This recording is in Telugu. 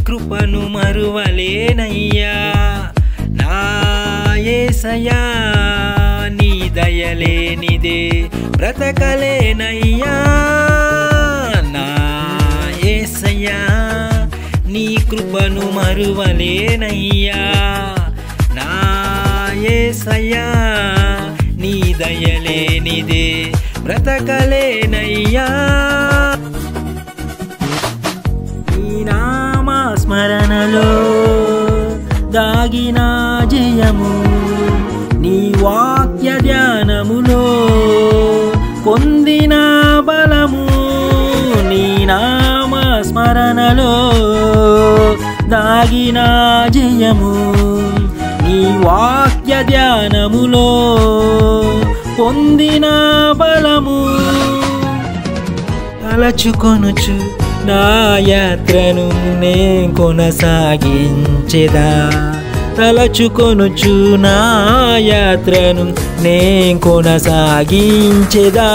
కృపను మరువలేనయ్యా నా యేసయ్యా నీ దయలేనిదే బ్రతకలేనయ్యా నా యేసయ్యా నీ కృపను మరువలేనయ్యా నా యేసయ్యా నీ దయలేనిదే బ్రతకలేనయ్యా నీ నామ స్మరణలో దాగిన జయము నీ వాక్య ధ్యానములో పొందిన బలము నీ నామ స్మరణలో దాగిన జయము నీ వాక్య ధ్యానములో పొందిన బలము తలచుకొనుచు నా యాత్రను నే కొనసాగించెదా తలచుకొనుచు నా యాత్రను నే కొనసాగించెదా